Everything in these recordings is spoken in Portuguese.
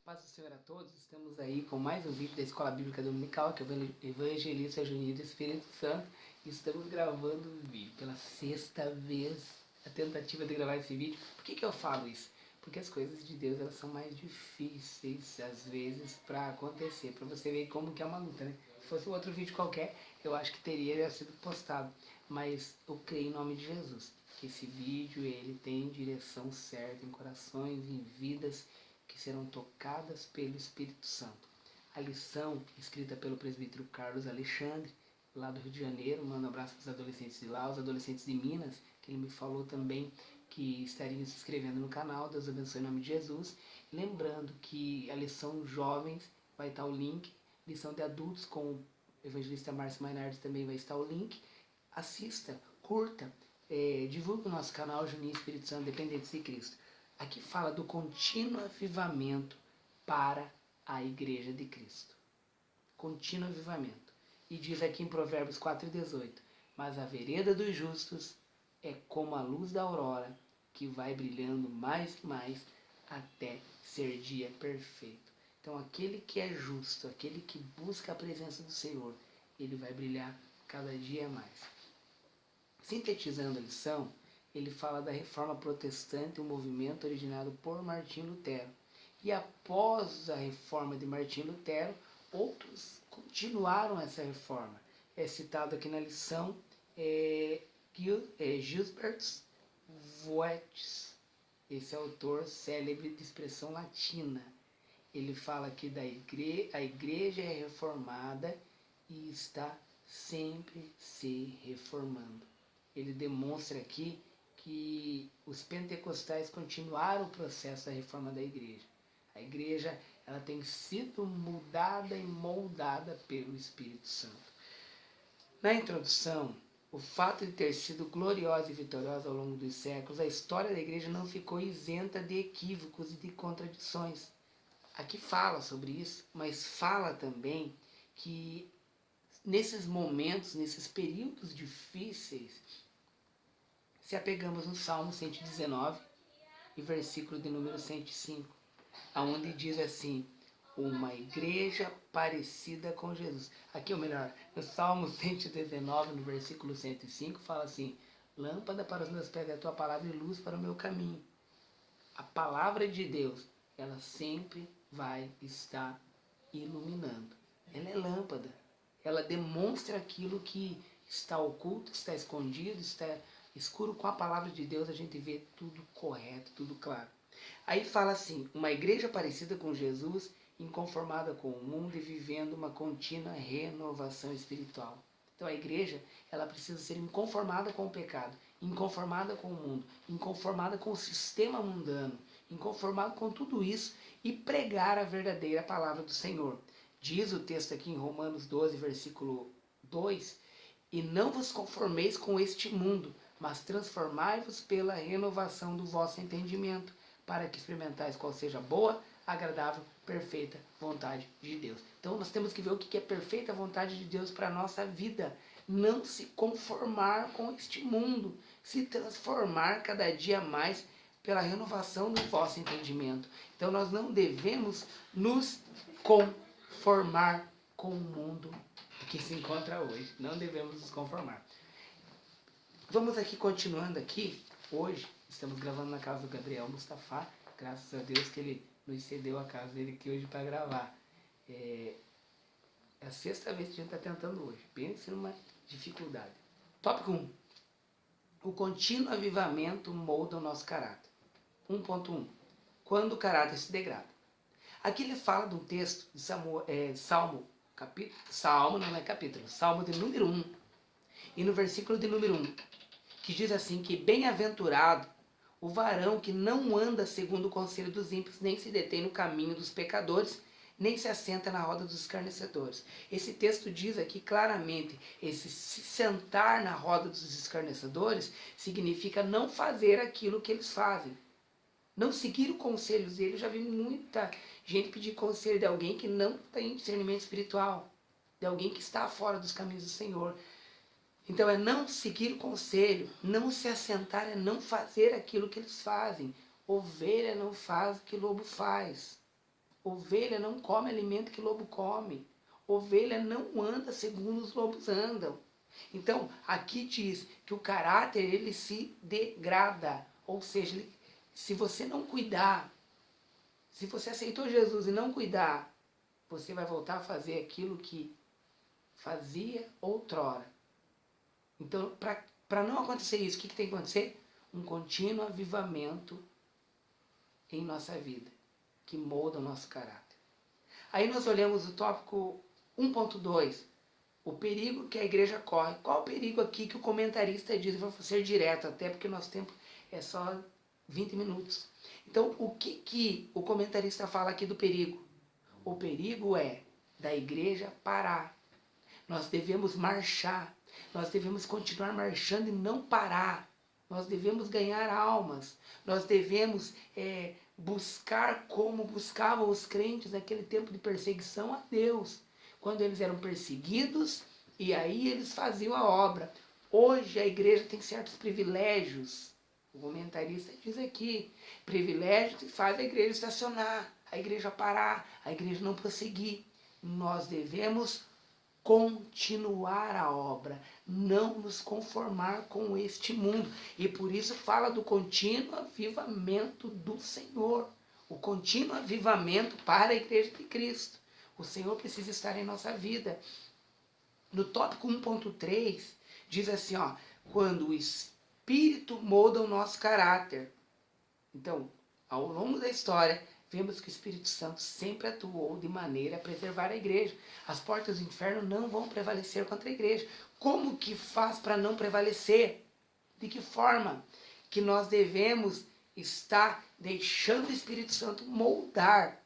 Paz do Senhor a todos, estamos aí com mais um vídeo da Escola Bíblica Dominical, que é o Evangelista Juninho do Espírito Santo, e estamos gravando o vídeo pela sexta vez, a tentativa de gravar esse vídeo. Por que eu falo isso? Porque as coisas de Deus, elas são mais difíceis, às vezes, para acontecer, para você ver como que é uma luta, né? Se fosse um outro vídeo qualquer, eu acho que teria sido postado, mas eu creio em nome de Jesus, que esse vídeo, ele tem direção certa em corações, em vidas, que serão tocadas pelo Espírito Santo. A lição, escrita pelo presbítero Carlos Alexandre, lá do Rio de Janeiro, manda um abraço para os adolescentes de lá, os adolescentes de Minas, que ele me falou também que estariam se inscrevendo no canal. Deus abençoe em nome de Jesus. Lembrando que a lição jovens vai estar o link, lição de adultos com o evangelista Márcio Mainardi também vai estar o link. Assista, curta, divulgue o nosso canal Juninho Espírito Santo Dependentes de Cristo. Aqui fala do contínuo avivamento para a Igreja de Cristo. Contínuo avivamento. E diz aqui em Provérbios 4,18: mas a vereda dos justos é como a luz da aurora, que vai brilhando mais e mais até ser dia perfeito. Então aquele que é justo, aquele que busca a presença do Senhor, ele vai brilhar cada dia mais. Sintetizando a lição, ele fala da Reforma Protestante, um movimento originado por Martinho Lutero. E após a reforma de Martinho Lutero, outros continuaram essa reforma. É citado aqui na lição Gilbert Voets, esse autor célebre de expressão latina. Ele fala aqui da a igreja é reformada e está sempre se reformando. Ele demonstra aqui que os pentecostais continuaram o processo da reforma da igreja. A igreja, ela tem sido mudada e moldada pelo Espírito Santo. Na introdução, o fato de ter sido gloriosa e vitoriosa ao longo dos séculos, a história da igreja não ficou isenta de equívocos e de contradições. Aqui fala sobre isso, mas fala também que nesses momentos, nesses períodos difíceis, se apegamos no Salmo 119 e versículo de número 105, onde diz assim: uma igreja parecida com Jesus. Aqui, ou melhor, no Salmo 119, no versículo 105, fala assim: lâmpada para os meus pés é a tua palavra e luz para o meu caminho. A palavra de Deus, ela sempre vai estar iluminando. Ela é lâmpada. Ela demonstra aquilo que está oculto, está escondido, está escuro. Com a palavra de Deus a gente vê tudo correto, tudo claro. Aí fala assim: uma igreja parecida com Jesus, inconformada com o mundo e vivendo uma contínua renovação espiritual. Então a igreja, ela precisa ser inconformada com o pecado, inconformada com o mundo, inconformada com o sistema mundano, inconformada com tudo isso e pregar a verdadeira palavra do Senhor. Diz o texto aqui em Romanos 12, versículo 2: e não vos conformeis com este mundo, mas transformai-vos pela renovação do vosso entendimento, para que experimentais qual seja a boa, agradável, perfeita vontade de Deus. Então nós temos que ver o que é perfeita vontade de Deus para a nossa vida. Não se conformar com este mundo, se transformar cada dia mais pela renovação do vosso entendimento. Então nós não devemos nos conformar com o mundo que se encontra hoje. Não devemos nos conformar. Vamos aqui, continuando aqui. Hoje estamos gravando na casa do Gabriel Mustafa. Graças a Deus que ele nos cedeu a casa dele aqui hoje para gravar. É a sexta vez que a gente está tentando hoje. Pense numa dificuldade. Tópico 1. O contínuo avivamento molda o nosso caráter. 1.1. Quando o caráter se degrada. Aqui ele fala de um texto de Salmo de número 1. E no versículo de número 1, que diz assim, que bem-aventurado o varão que não anda segundo o conselho dos ímpios, nem se detém no caminho dos pecadores, nem se assenta na roda dos escarnecedores. Esse texto diz aqui claramente, esse se sentar na roda dos escarnecedores significa não fazer aquilo que eles fazem. Não seguir os conselhos deles. Eu já vi muita gente pedir conselho de alguém que não tem discernimento espiritual, de alguém que está fora dos caminhos do Senhor. Então é não seguir o conselho, não se assentar, é não fazer aquilo que eles fazem. Ovelha não faz o que lobo faz. Ovelha não come alimento que lobo come. Ovelha não anda segundo os lobos andam. Então, aqui diz que o caráter, ele se degrada. Ou seja, se você não cuidar, se você aceitou Jesus e não cuidar, você vai voltar a fazer aquilo que fazia outrora. Então, para não acontecer isso, o que tem que acontecer? Um contínuo avivamento em nossa vida, que molda o nosso caráter. Aí nós olhamos o tópico 1.2, o perigo que a igreja corre. Qual o perigo aqui que o comentarista diz? Vou ser direto, até porque nosso tempo é só 20 minutos. Então, o que o comentarista fala aqui do perigo? O perigo é da igreja parar. Nós devemos marchar. Nós devemos continuar marchando e não parar. Nós devemos ganhar almas. Nós devemos buscar como buscavam os crentes naquele tempo de perseguição a Deus. Quando eles eram perseguidos, e aí eles faziam a obra. Hoje a igreja tem certos privilégios. O comentarista diz aqui, privilégios que faz a igreja estacionar, a igreja parar, a igreja não prosseguir. Nós devemos continuar a obra, não nos conformar com este mundo. E por isso fala do contínuo avivamento do Senhor. O contínuo avivamento para a igreja de Cristo. O Senhor precisa estar em nossa vida. No tópico 1.3, diz assim, ó, quando o Espírito molda o nosso caráter. Então, ao longo da história, vemos que o Espírito Santo sempre atuou de maneira a preservar a igreja. As portas do inferno não vão prevalecer contra a igreja. Como que faz para não prevalecer? De que forma? Que nós devemos estar deixando o Espírito Santo moldar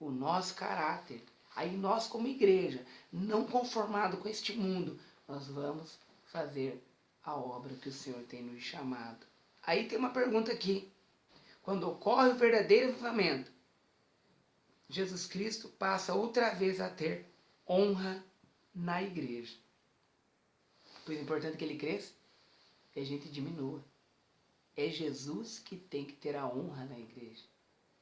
o nosso caráter. Aí nós, como igreja, não conformado com este mundo, nós vamos fazer a obra que o Senhor tem nos chamado. Aí tem uma pergunta aqui. Quando ocorre o verdadeiro avivamento, Jesus Cristo passa outra vez a ter honra na igreja. Pois é importante que ele cresça e a gente diminua. É Jesus que tem que ter a honra na igreja.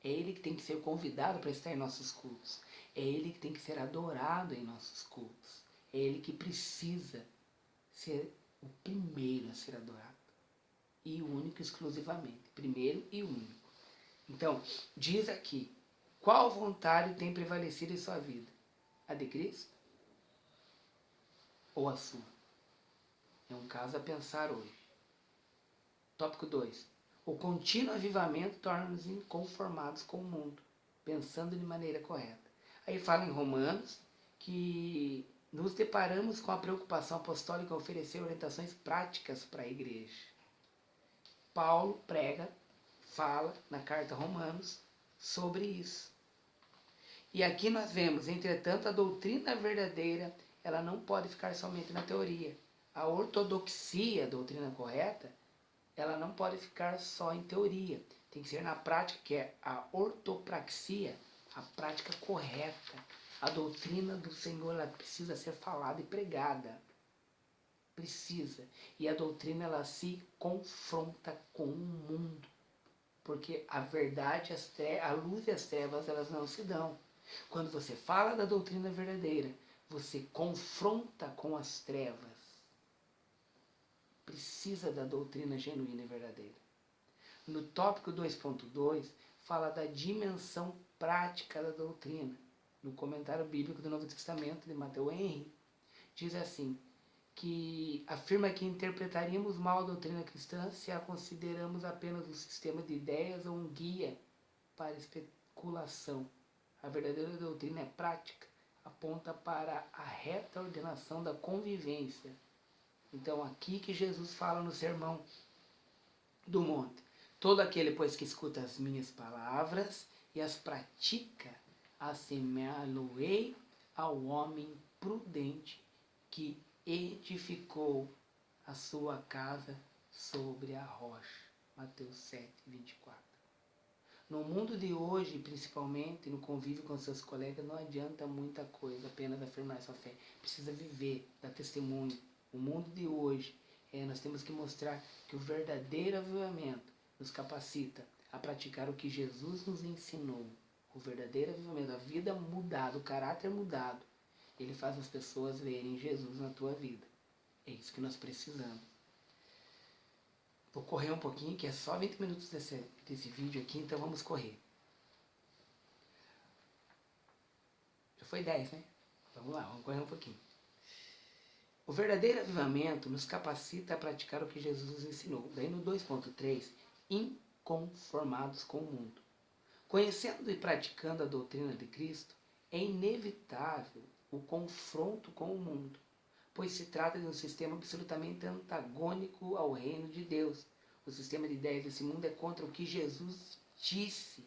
É ele que tem que ser convidado para estar em nossos cultos. É ele que tem que ser adorado em nossos cultos. É ele que precisa ser o primeiro a ser adorado. E o único exclusivamente. Primeiro e único. Então, diz aqui, qual vontade tem prevalecido em sua vida? A de Cristo? Ou a sua? É um caso a pensar hoje. Tópico 2. O contínuo avivamento torna-nos inconformados com o mundo, pensando de maneira correta. Aí fala em Romanos que nos deparamos com a preocupação apostólica em oferecer orientações práticas para a igreja. Paulo fala na carta a Romanos sobre isso. E aqui nós vemos, entretanto, a doutrina verdadeira, ela não pode ficar somente na teoria. A ortodoxia, a doutrina correta, ela não pode ficar só em teoria. Tem que ser na prática, que é a ortopraxia, a prática correta. A doutrina do Senhor, ela precisa ser falada e pregada. Precisa. E a doutrina, ela se confronta com o mundo. Porque a verdade, a luz e as trevas, elas não se dão. Quando você fala da doutrina verdadeira, você confronta com as trevas. Precisa da doutrina genuína e verdadeira. No tópico 2.2, fala da dimensão prática da doutrina. No comentário bíblico do Novo Testamento, de Matthew Henry, diz assim, que afirma que interpretaríamos mal a doutrina cristã se a consideramos apenas um sistema de ideias ou um guia para especulação. A verdadeira doutrina é prática, aponta para a reta ordenação da convivência. Então, aqui que Jesus fala no Sermão do Monte. Todo aquele, pois, que escuta as minhas palavras e as pratica, assemelhá-lo-ei ao homem prudente que edificou a sua casa sobre a rocha. Mateus 7, 24. No mundo de hoje, principalmente no convívio com seus colegas, não adianta muita coisa apenas afirmar sua fé. Precisa viver, dar testemunho. O mundo de hoje, nós temos que mostrar que o verdadeiro avivamento nos capacita a praticar o que Jesus nos ensinou. O verdadeiro avivamento, a vida mudada, o caráter mudado, ele faz as pessoas verem Jesus na tua vida. É isso que nós precisamos. Vou correr um pouquinho, que é só 20 minutos desse vídeo aqui, então vamos correr. Já foi 10, né? Vamos lá, vamos correr um pouquinho. O verdadeiro avivamento nos capacita a praticar o que Jesus nos ensinou. Daí no 2.3, inconformados com o mundo. Conhecendo e praticando a doutrina de Cristo, é inevitável o confronto com o mundo, pois se trata de um sistema absolutamente antagônico ao reino de Deus. O sistema de ideias desse mundo é contra o que Jesus disse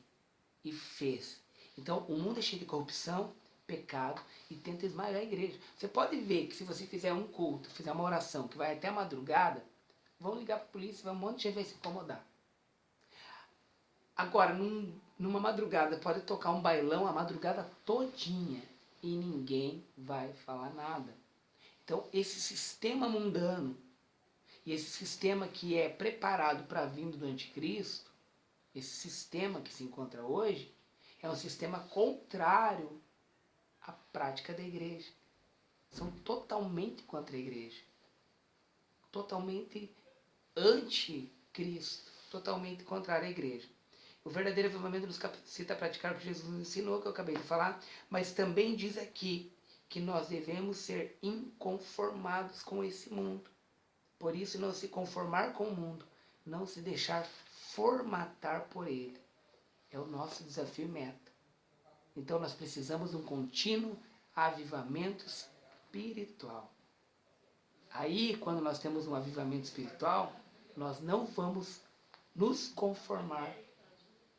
e fez. Então, o mundo é cheio de corrupção, pecado e tenta esmagar a igreja. Você pode ver que se você fizer um culto, fizer uma oração que vai até a madrugada, vão ligar para a polícia, um monte de gente vai se incomodar. Agora, numa madrugada, pode tocar um bailão a madrugada todinha e ninguém vai falar nada. Então, esse sistema mundano e esse sistema que é preparado para a vinda do anticristo, esse sistema que se encontra hoje, é um sistema contrário à prática da igreja. São totalmente contra a igreja. Totalmente anticristo. Totalmente contrário à igreja. O verdadeiro avivamento nos capacita a praticar o que Jesus nos ensinou, que eu acabei de falar, mas também diz aqui que nós devemos ser inconformados com esse mundo. Por isso, não se conformar com o mundo, não se deixar formatar por ele. É o nosso desafio e meta. Então, nós precisamos de um contínuo avivamento espiritual. Aí, quando nós temos um avivamento espiritual, nós não vamos nos conformar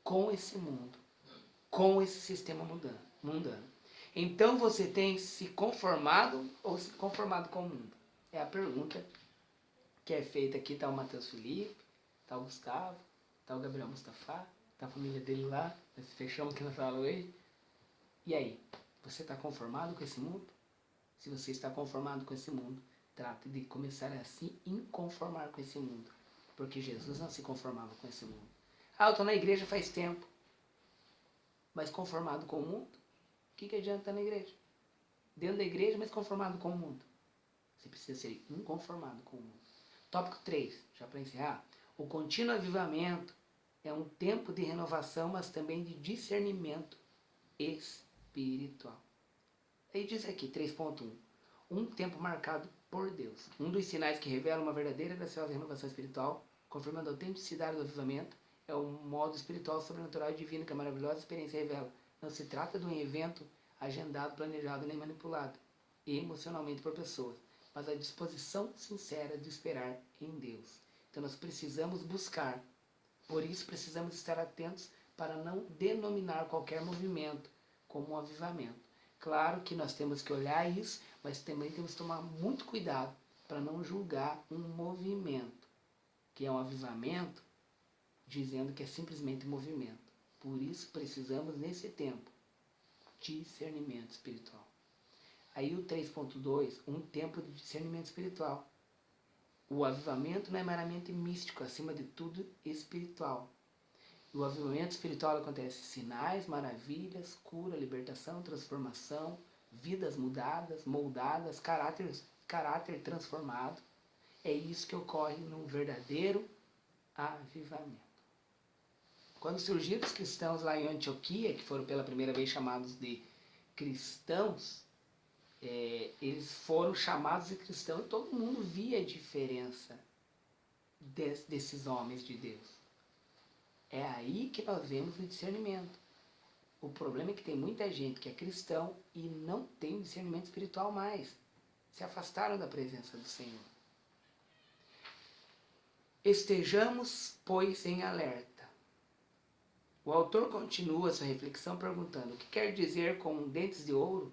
com esse mundo, com esse sistema mundano. Então você tem se conformado ou se conformado com o mundo? É a pergunta que é feita aqui. Está o Matheus Felipe, está o Gustavo, está o Gabriel Mustafa, está a família dele lá, nós fechamos aqui na sala hoje. E aí, você está conformado com esse mundo? Se você está conformado com esse mundo, trate de começar a se inconformar com esse mundo, porque Jesus não se conformava com esse mundo. Ah, eu estou na igreja faz tempo, mas conformado com o mundo? O que adianta estar na igreja? Dentro da igreja, mas conformado com o mundo. Você precisa ser inconformado com o mundo. Tópico 3, já para encerrar. O contínuo avivamento é um tempo de renovação, mas também de discernimento espiritual. Aí diz aqui, 3.1. Um tempo marcado por Deus. Um dos sinais que revela uma verdadeira e graciosa renovação espiritual, confirmando a autenticidade do avivamento, é o modo espiritual, sobrenatural e divino que a maravilhosa experiência revela. Não se trata de um evento agendado, planejado nem manipulado emocionalmente por pessoas, mas a disposição sincera de esperar em Deus. Então nós precisamos buscar, por isso precisamos estar atentos para não denominar qualquer movimento como um avivamento. Claro que nós temos que olhar isso, mas também temos que tomar muito cuidado para não julgar um movimento, que é um avivamento, dizendo que é simplesmente movimento. Por isso precisamos, nesse tempo, discernimento espiritual. Aí o 3.2, um tempo de discernimento espiritual. O avivamento não é meramente místico, acima de tudo espiritual. O avivamento espiritual acontece sinais, maravilhas, cura, libertação, transformação, vidas mudadas, moldadas, caráter transformado. É isso que ocorre num verdadeiro avivamento. Quando surgiram os cristãos lá em Antioquia, que foram pela primeira vez chamados de cristãos, eles foram chamados de cristãos e todo mundo via a diferença desses homens de Deus. É aí que nós vemos o discernimento. O problema é que tem muita gente que é cristão e não tem discernimento espiritual mais. Se afastaram da presença do Senhor. Estejamos, pois, em alerta. O autor continua sua reflexão perguntando: o que quer dizer com dentes de ouro,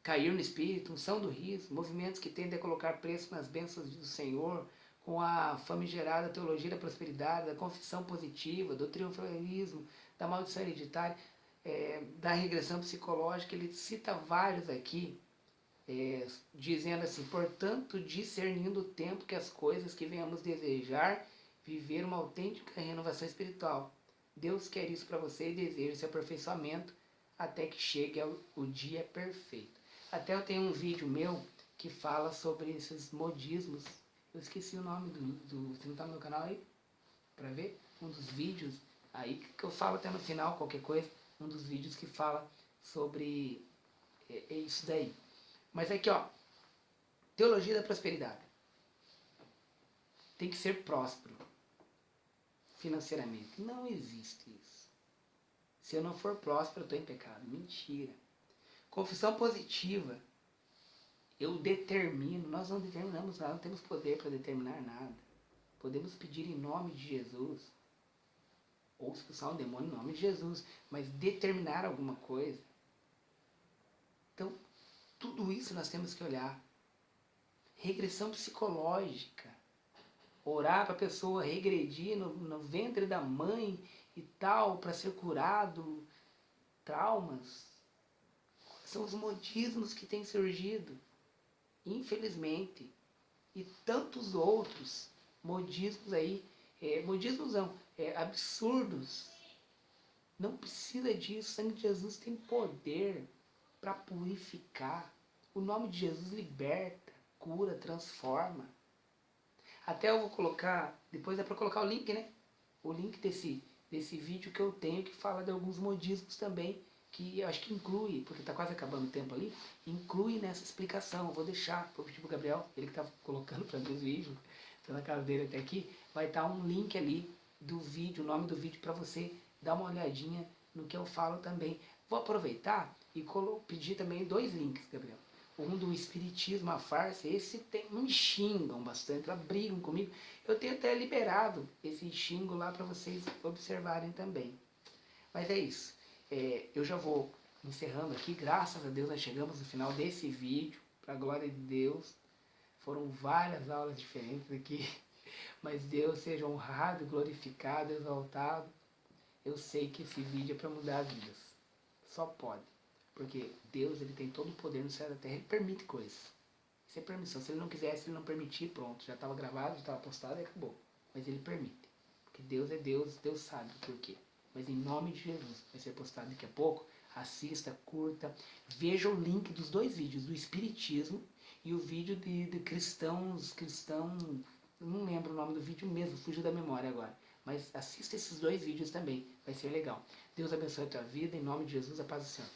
cair no espírito, unção do riso, movimentos que tendem a colocar preço nas bênçãos do Senhor, com a famigerada teologia da prosperidade, da confissão positiva, do triunfalismo, da maldição hereditária, da regressão psicológica. Ele cita vários aqui, dizendo assim: portanto, discernindo o tempo que as coisas que venhamos desejar, viver uma autêntica renovação espiritual. Deus quer isso para você e deseja esse aperfeiçoamento até que chegue o dia perfeito. Até eu tenho um vídeo meu que fala sobre esses modismos. Eu esqueci o nome você não tá no meu canal aí? Pra ver? Um dos vídeos aí que eu falo até no final, qualquer coisa. Um dos vídeos que fala sobre isso daí. Mas aqui, ó. Teologia da prosperidade. Tem que ser próspero financeiramente. Não existe isso. Se eu não for próspero, eu estou em pecado. Mentira. Confissão positiva. Eu determino. Nós não determinamos nada. Não temos poder para determinar nada. Podemos pedir em nome de Jesus. Ou expulsar um demônio em nome de Jesus. Mas determinar alguma coisa. Então, tudo isso nós temos que olhar. Regressão psicológica. Orar para a pessoa regredir no ventre da mãe e tal, para ser curado. Traumas. São os modismos que têm surgido. Infelizmente. E tantos outros modismos aí. Modismos não. Absurdos. Não precisa disso. O sangue de Jesus tem poder para purificar. O nome de Jesus liberta, cura, transforma. Até eu vou colocar, depois é para colocar o link, né? O link desse vídeo que eu tenho que fala de alguns modismos também, que eu acho que inclui, porque está quase acabando o tempo ali, inclui nessa explicação. Eu vou deixar, vou pedir pro Gabriel, ele que tá colocando para mim os vídeos, tá na casa dele até aqui, vai estar um link ali do vídeo, o nome do vídeo para você dar uma olhadinha no que eu falo também. Vou aproveitar e pedir também 2 links, Gabriel. Um do Espiritismo, a farsa, esse me xingam bastante, brigam comigo. Eu tenho até liberado esse xingo lá para vocês observarem também. Mas é isso. Eu já vou encerrando aqui. Graças a Deus nós chegamos no final desse vídeo. Para a glória de Deus. Foram várias aulas diferentes aqui. Mas Deus seja honrado, glorificado, exaltado. Eu sei que esse vídeo é para mudar vidas. Só pode. Porque Deus, ele tem todo o poder no céu e na terra. Ele permite coisas. Isso é permissão. Se ele não quisesse, ele não permitir, pronto. Já estava gravado, já estava postado e acabou. Mas ele permite. Porque Deus é Deus, Deus sabe o porquê. Mas em nome de Jesus, vai ser postado daqui a pouco. Assista, curta. Veja o link dos 2 vídeos, do Espiritismo e o vídeo de cristãos, eu não lembro o nome do vídeo mesmo, fugiu da memória agora. Mas assista esses 2 vídeos também, vai ser legal. Deus abençoe a tua vida, em nome de Jesus, a paz do Senhor.